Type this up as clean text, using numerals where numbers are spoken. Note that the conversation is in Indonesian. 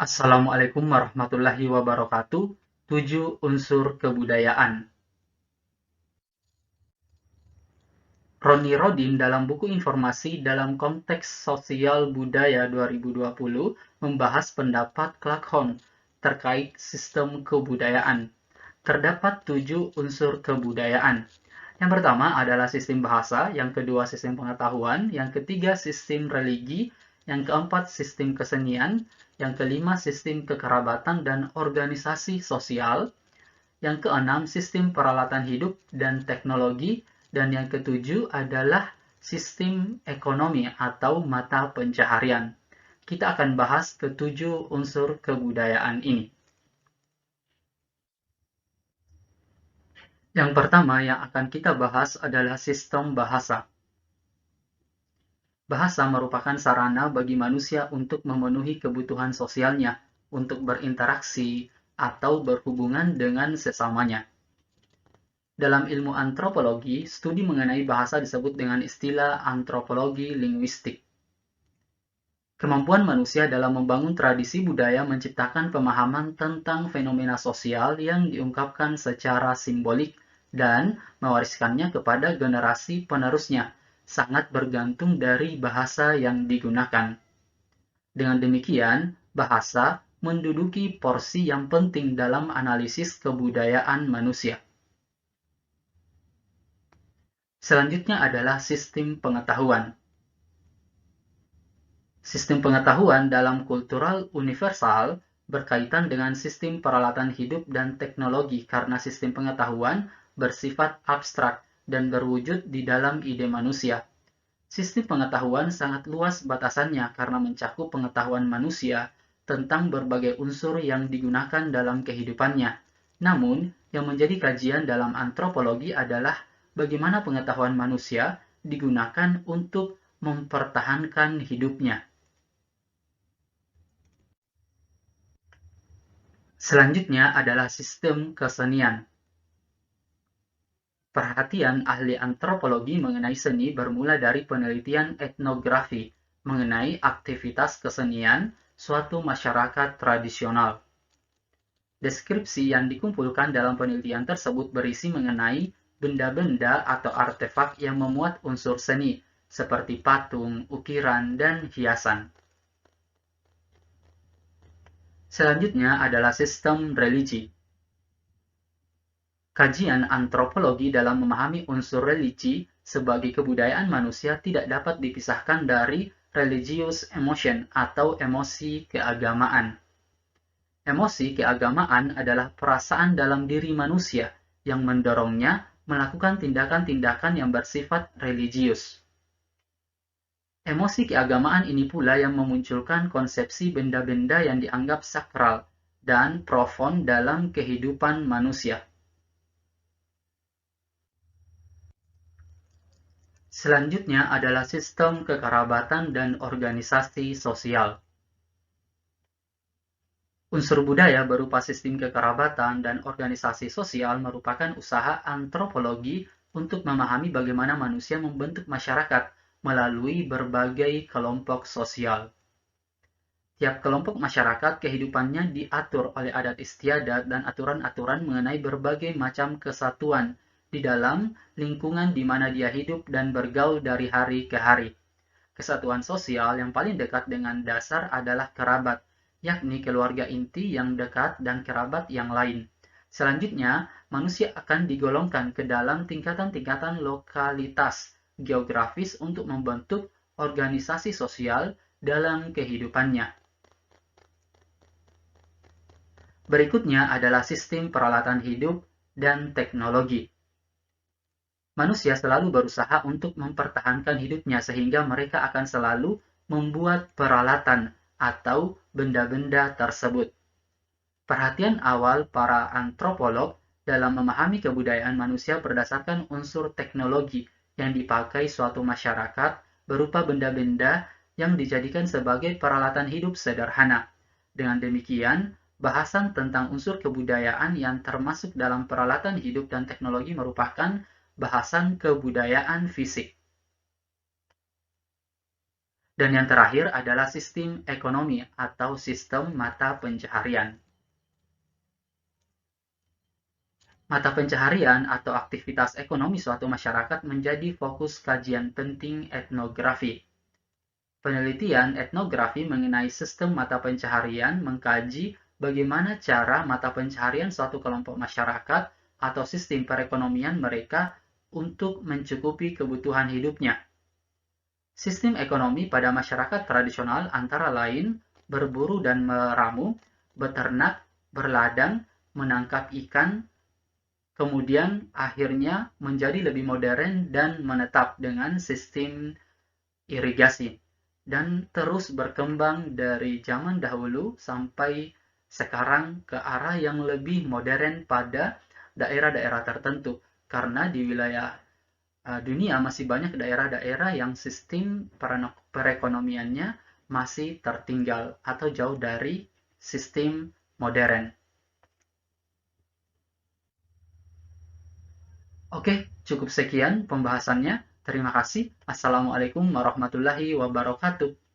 Assalamualaikum warahmatullahi wabarakatuh. 7 unsur kebudayaan. Roni Rodin dalam buku Informasi dalam Konteks Sosial Budaya 2020 membahas pendapat Clark Hahn terkait sistem kebudayaan. Terdapat 7 unsur kebudayaan. Yang pertama adalah sistem bahasa, yang kedua sistem pengetahuan, yang ketiga sistem religi, yang keempat sistem kesenian, yang kelima sistem kekerabatan dan organisasi sosial, yang keenam sistem peralatan hidup dan teknologi, dan yang ketujuh adalah sistem ekonomi atau mata pencaharian. Kita akan bahas ketujuh unsur kebudayaan ini. Yang pertama yang akan kita bahas adalah sistem bahasa. Bahasa merupakan sarana bagi manusia untuk memenuhi kebutuhan sosialnya, untuk berinteraksi, atau berhubungan dengan sesamanya. Dalam ilmu antropologi, studi mengenai bahasa disebut dengan istilah antropologi linguistik. Kemampuan manusia dalam membangun tradisi budaya menciptakan pemahaman tentang fenomena sosial yang diungkapkan secara simbolik dan mewariskannya kepada generasi penerusnya, sangat bergantung dari bahasa yang digunakan. Dengan demikian, bahasa menduduki porsi yang penting dalam analisis kebudayaan manusia. Selanjutnya adalah sistem pengetahuan. Sistem pengetahuan dalam kultural universal berkaitan dengan sistem peralatan hidup dan teknologi karena sistem pengetahuan bersifat abstrak dan berwujud di dalam ide manusia. Sistem pengetahuan sangat luas batasannya karena mencakup pengetahuan manusia tentang berbagai unsur yang digunakan dalam kehidupannya. Namun, yang menjadi kajian dalam antropologi adalah bagaimana pengetahuan manusia digunakan untuk mempertahankan hidupnya. Selanjutnya adalah sistem kesenian. Perhatian ahli antropologi mengenai seni bermula dari penelitian etnografi mengenai aktivitas kesenian suatu masyarakat tradisional. Deskripsi yang dikumpulkan dalam penelitian tersebut berisi mengenai benda-benda atau artefak yang memuat unsur seni, seperti patung, ukiran, dan hiasan. Selanjutnya adalah sistem religi. Kajian antropologi dalam memahami unsur religi sebagai kebudayaan manusia tidak dapat dipisahkan dari religious emotion atau emosi keagamaan. Emosi keagamaan adalah perasaan dalam diri manusia yang mendorongnya melakukan tindakan-tindakan yang bersifat religius. Emosi keagamaan ini pula yang memunculkan konsepsi benda-benda yang dianggap sakral dan profan dalam kehidupan manusia. Selanjutnya adalah sistem kekerabatan dan organisasi sosial. Unsur budaya berupa sistem kekerabatan dan organisasi sosial merupakan usaha antropologi untuk memahami bagaimana manusia membentuk masyarakat melalui berbagai kelompok sosial. Tiap kelompok masyarakat kehidupannya diatur oleh adat istiadat dan aturan-aturan mengenai berbagai macam kesatuan di dalam lingkungan di mana dia hidup dan bergaul dari hari ke hari. Kesatuan sosial yang paling dekat dengan dasar adalah kerabat, yakni keluarga inti yang dekat dan kerabat yang lain. Selanjutnya, manusia akan digolongkan ke dalam tingkatan-tingkatan lokalitas geografis untuk membentuk organisasi sosial dalam kehidupannya. Berikutnya adalah sistem peralatan hidup dan teknologi. Manusia selalu berusaha untuk mempertahankan hidupnya sehingga mereka akan selalu membuat peralatan atau benda-benda tersebut. Perhatian awal para antropolog dalam memahami kebudayaan manusia berdasarkan unsur teknologi yang dipakai suatu masyarakat berupa benda-benda yang dijadikan sebagai peralatan hidup sederhana. Dengan demikian, bahasan tentang unsur kebudayaan yang termasuk dalam peralatan hidup dan teknologi merupakan bahasan kebudayaan fisik. Dan yang terakhir adalah sistem ekonomi atau sistem mata pencaharian. Mata pencaharian atau aktivitas ekonomi suatu masyarakat menjadi fokus kajian penting etnografi. Penelitian etnografi mengenai sistem mata pencaharian mengkaji bagaimana cara mata pencaharian suatu kelompok masyarakat atau sistem perekonomian mereka untuk mencukupi kebutuhan hidupnya. Sistem ekonomi pada masyarakat tradisional antara lain berburu dan meramu, beternak, berladang, menangkap ikan, kemudian akhirnya menjadi lebih modern dan menetap dengan sistem irigasi. Dan terus berkembang dari zaman dahulu sampai sekarang ke arah yang lebih modern pada daerah-daerah tertentu. Karena di wilayah dunia masih banyak daerah-daerah yang sistem perekonomiannya masih tertinggal atau jauh dari sistem modern. Oke, cukup sekian pembahasannya. Terima kasih. Assalamualaikum warahmatullahi wabarakatuh.